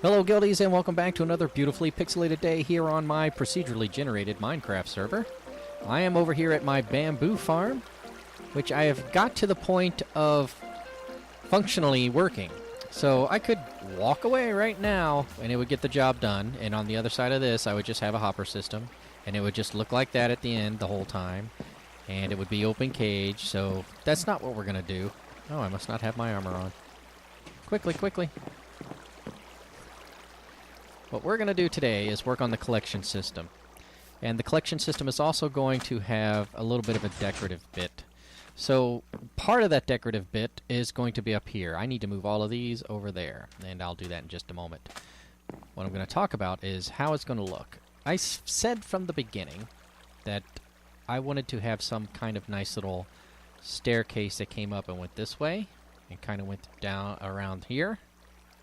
Hello Guildies, and welcome back to another beautifully pixelated day here on my procedurally generated Minecraft server. I am over here at my bamboo farm, which I have got to the point of functionally working. So I could walk away right now and it would get the job done, and on the other side of this I would just have a hopper system, and it would just look like that at the end the whole time, and it would be open cage. So that's not what we're going to do. Oh, I must not have my armor on. Quickly, quickly. What we're going to do today is work on the collection system. And the collection system is also going to have a little bit of a decorative bit. So part of that decorative bit is going to be up here. I need to move all of these over there, and I'll do that in just a moment. What I'm going to talk about is how it's going to look. I said from the beginning that I wanted to have some kind of nice little staircase that came up and went this way, and kind of went down around here,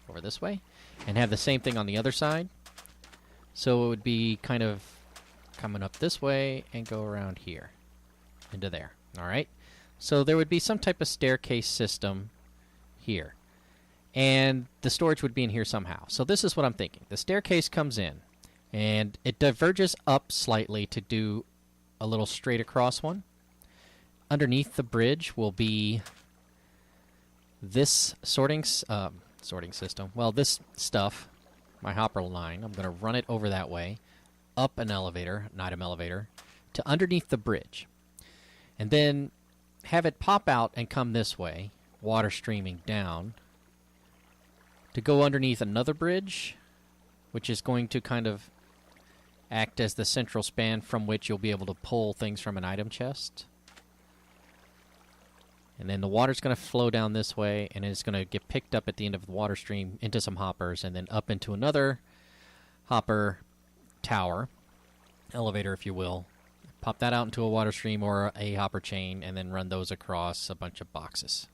over this way, and have the same thing on the other side. So it would be kind of coming up this way and go around here into there. Alright? So there would be some type of staircase system here. And the storage would be in here somehow. So this is what I'm thinking. The staircase comes in, and it diverges up slightly to do a little straight across one. Underneath the bridge will be this sorting system. Well, this stuff, my hopper line, I'm going to run it over that way, up an elevator, an item elevator, to underneath the bridge. And then have it pop out and come this way, water streaming down, to go underneath another bridge, which is going to kind of act as the central span from which you'll be able to pull things from an item chest. And then the water's going to flow down this way, and it's going to get picked up at the end of the water stream into some hoppers, and then up into another hopper tower, elevator if you will. Pop that out into a water stream or a hopper chain, and then run those across a bunch of boxes.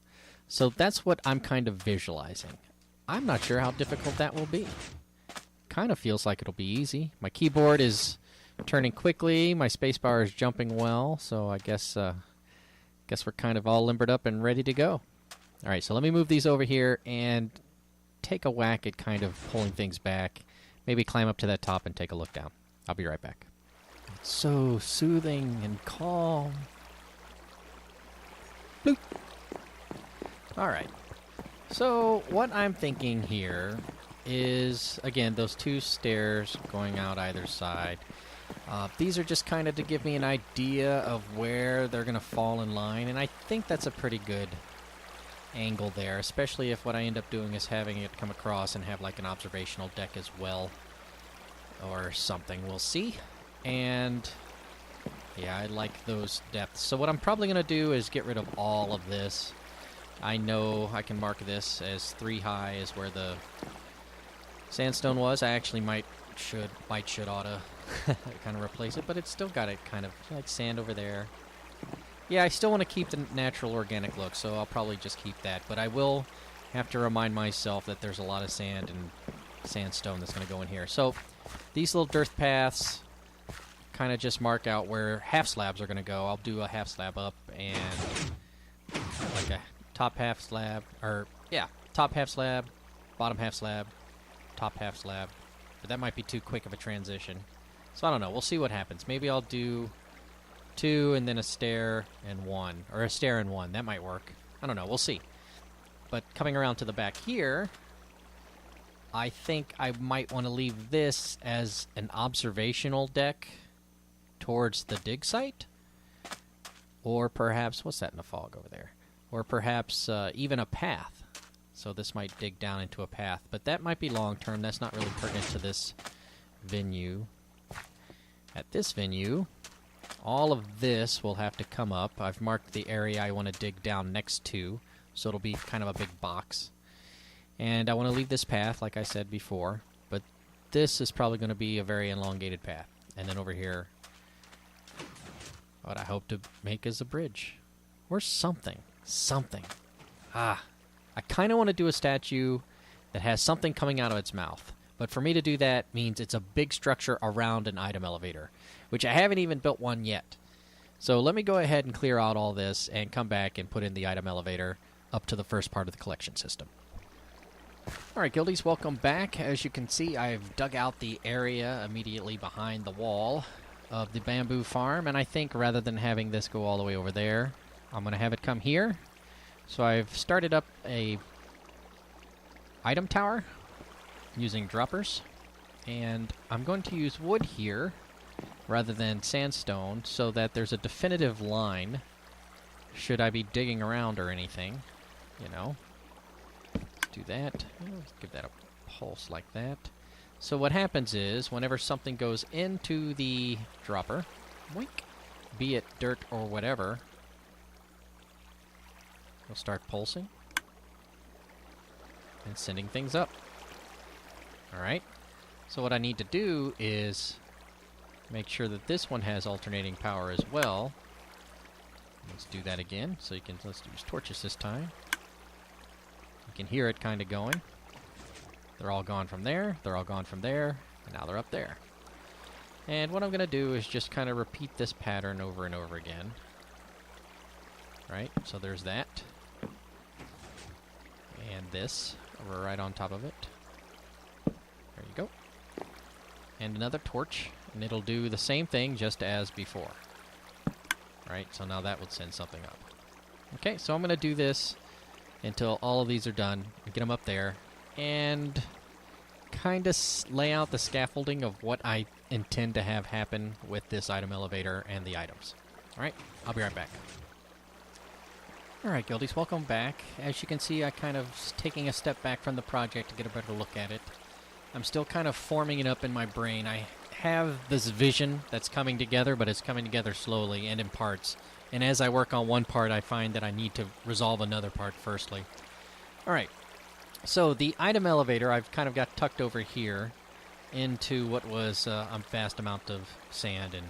So that's what I'm kind of visualizing. I'm not sure how difficult that will be. Kind of feels like it'll be easy. My keyboard is turning quickly, my spacebar is jumping well, so I guess we're kind of all limbered up and ready to go. Alright, so let me move these over here and take a whack at kind of pulling things back. Maybe climb up to that top and take a look down. I'll be right back. It's so soothing and calm. Bloop. Alright, so what I'm thinking here is, again, those two stairs going out either side. These are just kind of to give me an idea of where they're going to fall in line, and I think that's a pretty good angle there, especially if what I end up doing is having it come across and have like an observational deck as well, or something. We'll see. And yeah, I like those depths. So what I'm probably going to do is get rid of all of this. I know I can mark this as 3 high is where the sandstone was. I actually oughta kind of replace it, but it's still got it kind of like sand over there. Yeah, I still want to keep the natural organic look, so I'll probably just keep that, but I will have to remind myself that there's a lot of sand and sandstone that's going to go in here. So these little dirt paths kind of just mark out where half slabs are going to go. I'll do a half slab up and like a top half slab, or yeah, top half slab, bottom half slab, top half slab. But that might be too quick of a transition. So I don't know. We'll see what happens. Maybe I'll do 2 and then a stair and 1. Or a stair and 1. That might work. I don't know. We'll see. But coming around to the back here, I think I might want to leave this as an observational deck towards the dig site. Or perhaps, what's that in the fog over there? Or perhaps even a path. So this might dig down into a path. But that might be long term. That's not really pertinent to this venue. At this venue, all of this will have to come up. I've marked the area I want to dig down next to, so it'll be kind of a big box. And I want to leave this path, like I said before, but this is probably going to be a very elongated path. And then over here, what I hope to make is a bridge. Or something. Something. I kind of want to do a statue that has something coming out of its mouth. But for me to do that means it's a big structure around an item elevator, which I haven't even built one yet. So let me go ahead and clear out all this and come back and put in the item elevator up to the first part of the collection system. Alright, Guildies, welcome back. As you can see, I've dug out the area immediately behind the wall of the bamboo farm, and I think rather than having this go all the way over there, I'm going to have it come here. So I've started up a item tower using droppers, and I'm going to use wood here rather than sandstone so that there's a definitive line should I be digging around or anything, you know. Do that. Let's give that a pulse like that. So what happens is, whenever something goes into the dropper, wink, be it dirt or whatever, we'll start pulsing and sending things up. Alright, so what I need to do is make sure that this one has alternating power as well. Let's do that again. So let's use torches this time. You can hear it kind of going. They're all gone from there, they're all gone from there, and now they're up there. And what I'm going to do is just kind of repeat this pattern over and over again. Right, so there's that. And this, over right on top of it. There you go. And another torch, and it'll do the same thing just as before. Right, so now that would send something up. Okay, so I'm going to do this until all of these are done, and get them up there, and kind of lay out the scaffolding of what I intend to have happen with this item elevator and the items. Alright, I'll be right back. Alright, Guildies, welcome back. As you can see, I kind of taking a step back from the project to get a better look at it. I'm still kind of forming it up in my brain. I have this vision that's coming together, but it's coming together slowly and in parts. And as I work on one part, I find that I need to resolve another part firstly. Alright, so the item elevator I've kind of got tucked over here into what was a vast amount of sand and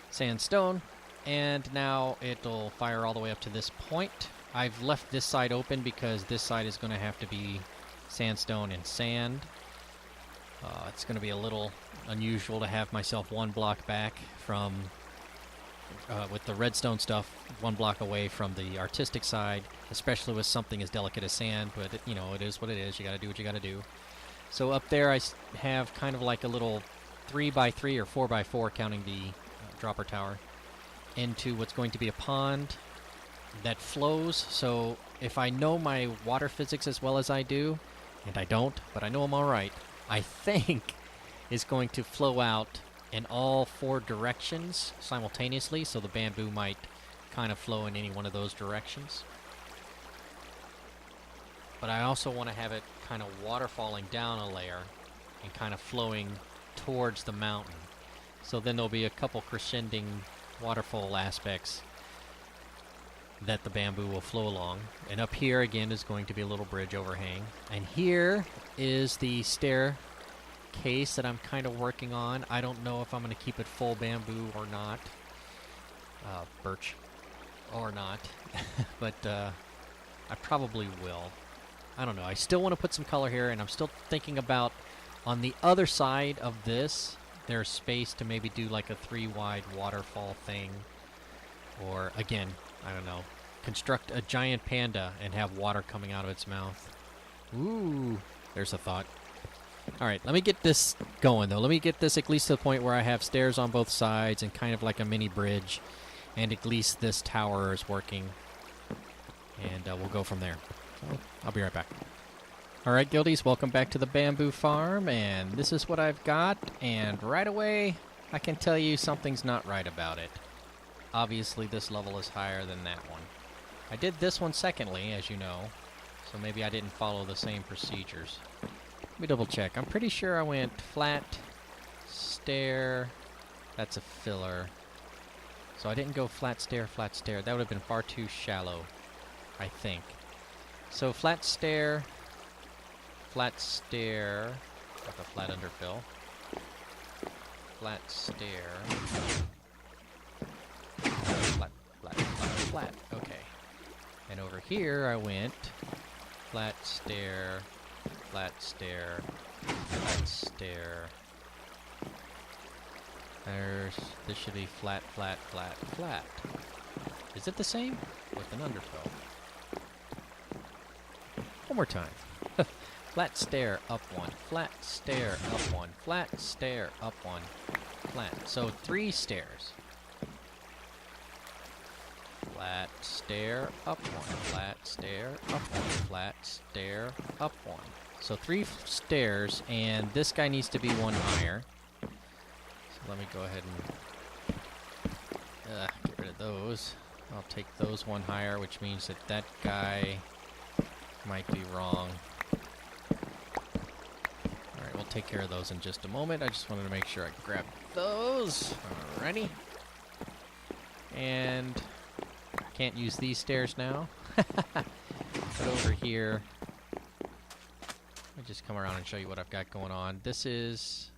sandstone. And now it'll fire all the way up to this point. I've left this side open because this side is going to have to be sandstone and sand. It's going to be a little unusual to have myself one block back from, with the redstone stuff, one block away from the artistic side, especially with something as delicate as sand, but you know, it is what it is. You got to do what you got to do. So up there I have kind of like a little 3x3 or 4x4, counting the dropper tower, into what's going to be a pond that flows. So if I know my water physics as well as I do, and I don't, but I know I'm alright, I think is going to flow out in all four directions simultaneously, so the bamboo might kind of flow in any one of those directions. But I also want to have it kind of waterfalling down a layer and kind of flowing towards the mountain. So then there'll be a couple crescending waterfall aspects that the bamboo will flow along. And up here again is going to be a little bridge overhang. And here is the staircase that I'm kind of working on. I don't know if I'm going to keep it full bamboo or not. Birch or not. But I probably will. I don't know. I still want to put some color here, and I'm still thinking about on the other side of this, there's space to maybe do like a 3-wide waterfall thing. Or, again, I don't know, construct a giant panda and have water coming out of its mouth. Ooh, there's a thought. Alright, let me get this going, though. Let me get this at least to the point where I have stairs on both sides and kind of like a mini bridge. And at least this tower is working. And we'll go from there. So, I'll be right back. Alright, Guildies, welcome back to the bamboo farm. And this is what I've got. And right away, I can tell you something's not right about it. Obviously, this level is higher than that one. I did this one secondly, as you know, so maybe I didn't follow the same procedures. Let me double check. I'm pretty sure I went flat, stair. That's a filler. So I didn't go flat stair, flat stair. That would have been far too shallow, I think. So flat stair, with a flat underfill, flat stair, flat. Okay. And over here I went flat stair, flat stair, flat stair. This should be flat, flat, flat, flat. Is it the same? With an underfill. One more time. Flat stair, up one. Flat stair, up one. Flat stair, up one. Flat. So 3 stairs. Flat stair, up one. Flat stair, up one. Flat stair, up one. So 3 stairs, and this guy needs to be 1 higher. So let me go ahead and get rid of those. I'll take those 1 higher, which means that that guy might be wrong. Alright, we'll take care of those in just a moment. I just wanted to make sure I grab those. Alrighty. And can't use these stairs now. But over here, let me just come around and show you what I've got going on. This is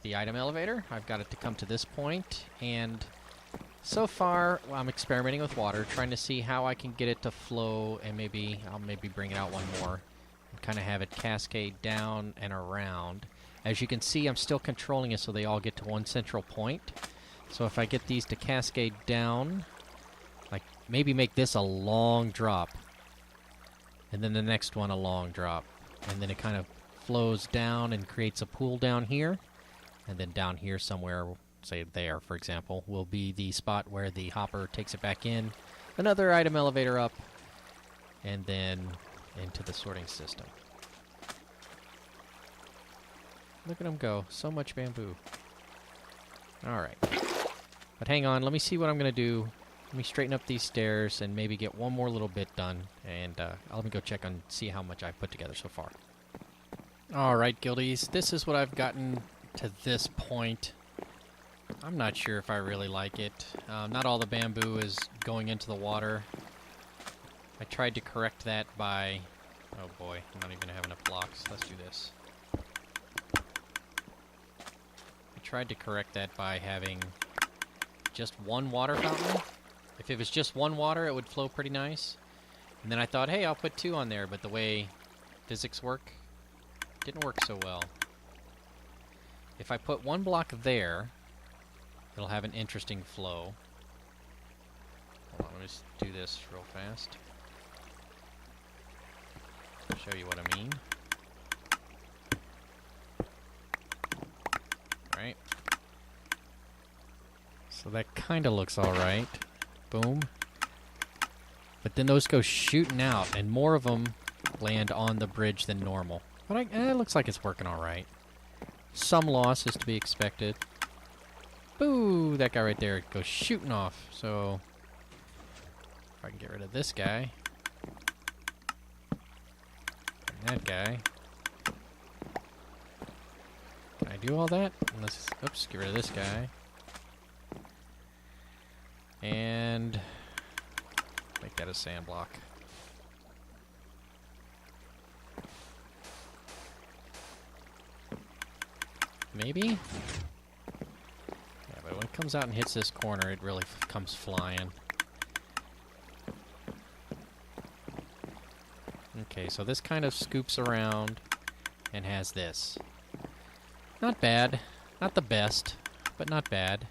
the item elevator. I've got it to come to this point, and so far I'm experimenting with water, trying to see how I can get it to flow, and I'll maybe bring it out 1 more and kind of have it cascade down and around. As you can see, I'm still controlling it so they all get to 1 central point. So if I get these to cascade down, like maybe make this a long drop, and then the next one a long drop, and then it kind of flows down and creates a pool down here, and then down here somewhere, say there, for example, will be the spot where the hopper takes it back in, another item elevator up, and then into the sorting system. Look at them go. So much bamboo. Alright. But hang on, let me see what I'm going to do. Let me straighten up these stairs and maybe get 1 more little bit done, and let me go check and see how much I've put together so far. Alright, guildies, this is what I've gotten to this point. I'm not sure if I really like it. Not all the bamboo is going into the water. I tried to correct that by... Oh boy, I'm not even going to have enough blocks. Let's do this. I tried to correct that by having just 1 water fountain. If it was just 1 water, it would flow pretty nice. And then I thought, hey, I'll put 2 on there, but the way physics work, didn't work so well. If I put 1 block there, it'll have an interesting flow. Hold on, let me just do this real fast. Show you what I mean. Alright. So that kind of looks alright. Boom. But then those go shooting out, and more of them land on the bridge than normal. But it looks like it's working alright. Some loss is to be expected. Boo! That guy right there goes shooting off. So, if I can get rid of this guy. And that guy. Can I do all that? Let's, oops, get rid of this guy. And make that a sand block. Maybe? Yeah, but when it comes out and hits this corner, it really comes flying. Okay, so this kind of scoops around and has this. Not bad. Not the best, but not bad.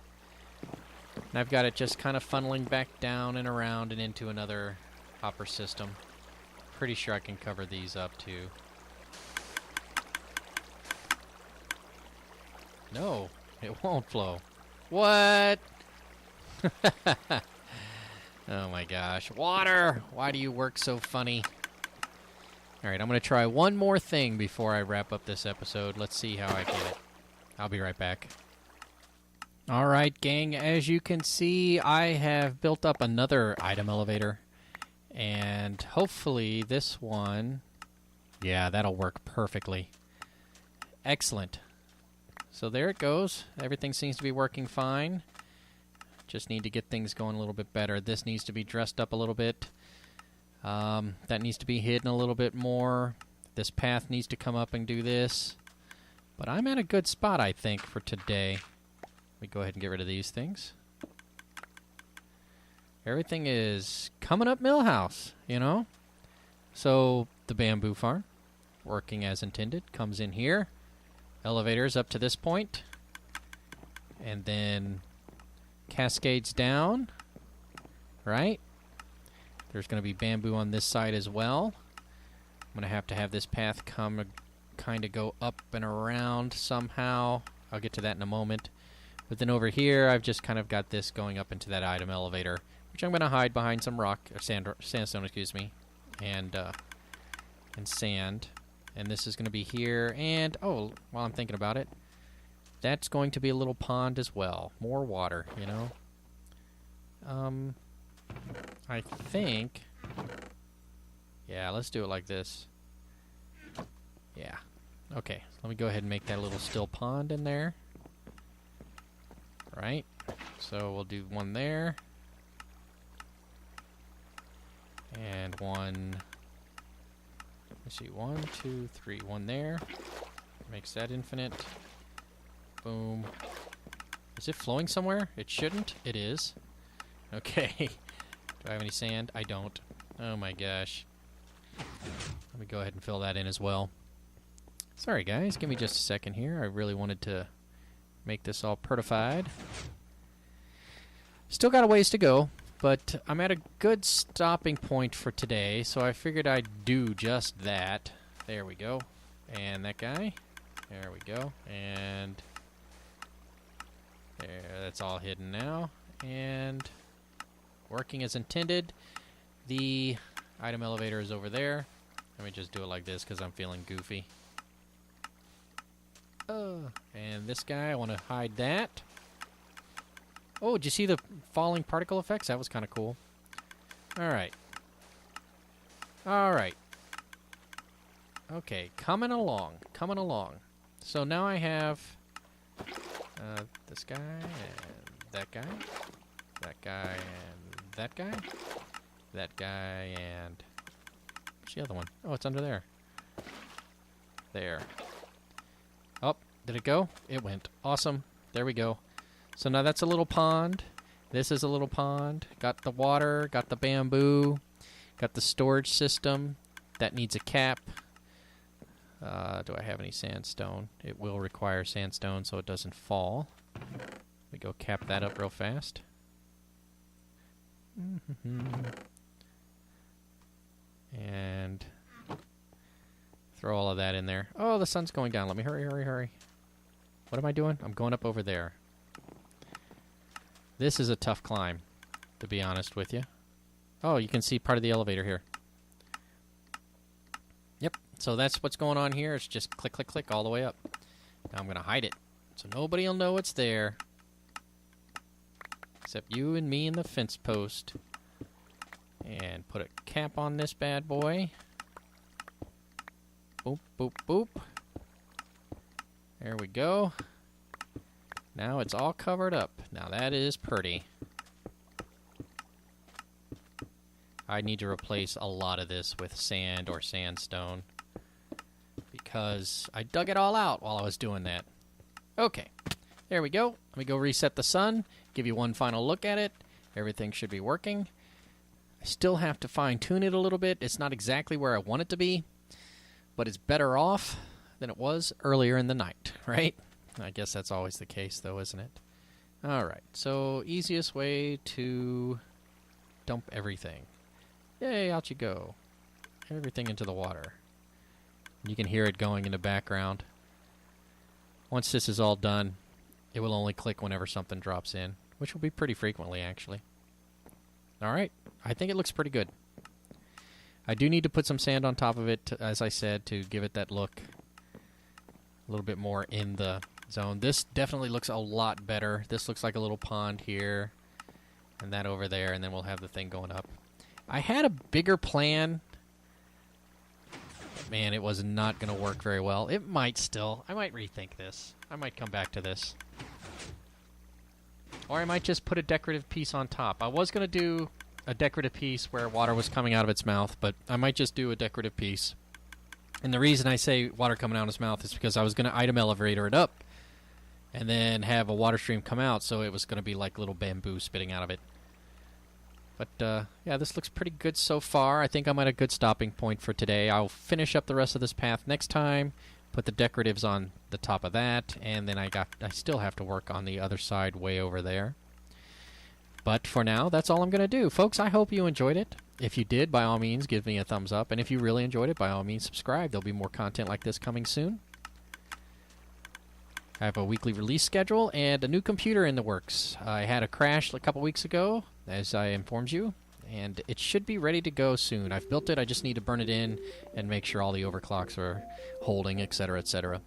And I've got it just kind of funneling back down and around and into another hopper system. Pretty sure I can cover these up too. No, it won't flow. What? Oh my gosh. Water! Why do you work so funny? Alright, I'm going to try 1 more thing before I wrap up this episode. Let's see how I get it. I'll be right back. Alright, gang, as you can see, I have built up another item elevator. And hopefully this one... Yeah, that'll work perfectly. Excellent. So there it goes. Everything seems to be working fine. Just need to get things going a little bit better. This needs to be dressed up a little bit. That needs to be hidden a little bit more. This path needs to come up and do this. But I'm at a good spot, I think, for today. Let me go ahead and get rid of these things. Everything is coming up Millhouse, you know? So the bamboo farm, working as intended, comes in here. Elevators up to this point, and then cascades down, right? There's going to be bamboo on this side as well. I'm going to have this path come kind of go up and around somehow. I'll get to that in a moment. But then over here, I've just kind of got this going up into that item elevator, which I'm going to hide behind some rock, or sandstone, excuse me, and sand. And this is going to be here, and, oh, while I'm thinking about it, that's going to be a little pond as well. More water, you know. I think, yeah, let's do it like this. Yeah. Okay, let me go ahead and make that little still pond in there. Right, so we'll do one there, and one, let's see, 1, 2, 3, one there, makes that infinite, boom. Is it flowing somewhere? It shouldn't, it is. Okay, do I have any sand? I don't. Oh my gosh. Let me go ahead and fill that in as well. Sorry guys, give me just a second here, I really wanted to make this all pertified. Still got a ways to go, but I'm at a good stopping point for today, so I figured I'd do just that. There we go. And that guy. There we go. And there, that's all hidden now. And working as intended. The item elevator is over there. Let me just do it like this because I'm feeling goofy. And this guy, I want to hide that. Oh, did you see the falling particle effects? That was kind of cool. Alright. Alright. Okay, coming along. Coming along. So now I have this guy, and that guy, that guy, and that guy, that guy, and what's the other one? Oh, it's under there. There. Oh, did it go? It went. Awesome. There we go. So now that's a little pond. This is a little pond. Got the water, got the bamboo, got the storage system. That needs a cap. Do I have any sandstone? It will require sandstone so it doesn't fall. Let me go cap that up real fast. And throw all of that in there. Oh, the sun's going down. Let me hurry, hurry, hurry. What am I doing? I'm going up over there. This is a tough climb, to be honest with you. Oh, you can see part of the elevator here. Yep, so that's what's going on here. It's just click, click, click all the way up. Now I'm going to hide it, so nobody will know it's there. Except you and me and the fence post. And put a cap on this bad boy. Boop, boop, boop. There we go. Now it's all covered up. Now that is pretty. I need to replace a lot of this with sand or sandstone because I dug it all out while I was doing that. Okay, there we go. Let me go reset the sun, give you one final look at it. Everything should be working. I still have to fine-tune it a little bit. It's not exactly where I want it to be, but it's better off than it was earlier in the night, right? I guess that's always the case, though, isn't it? Alright, so easiest way to dump everything. Yay, out you go. Everything into the water. You can hear it going in the background. Once this is all done, it will only click whenever something drops in, which will be pretty frequently, actually. Alright, I think it looks pretty good. I do need to put some sand on top of it, as I said, to give it that look a little bit more in the zone. This definitely looks a lot better. This looks like a little pond here, and that over there, and then we'll have the thing going up. I had a bigger plan. Man, it was not going to work very well. It might still. I might rethink this. I might come back to this. Or I might just put a decorative piece on top. I was going to do a decorative piece where water was coming out of its mouth, but I might just do a decorative piece. And the reason I say water coming out of its mouth is because I was going to item elevator it up and then have a water stream come out, so it was going to be like little bamboo spitting out of it. But, yeah, this looks pretty good so far. I think I'm at a good stopping point for today. I'll finish up the rest of this path next time, put the decoratives on the top of that, and then I still have to work on the other side way over there. But for now, that's all I'm going to do. Folks, I hope you enjoyed it. If you did, by all means, give me a thumbs up. And if you really enjoyed it, by all means, subscribe. There'll be more content like this coming soon. I have a weekly release schedule and a new computer in the works. I had a crash a couple weeks ago, as I informed you, and it should be ready to go soon. I've built it. I just need to burn it in and make sure all the overclocks are holding, etc., etc.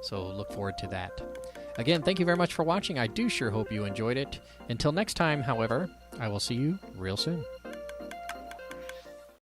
So look forward to that. Again, thank you very much for watching. I do sure hope you enjoyed it. Until next time, however, I will see you real soon.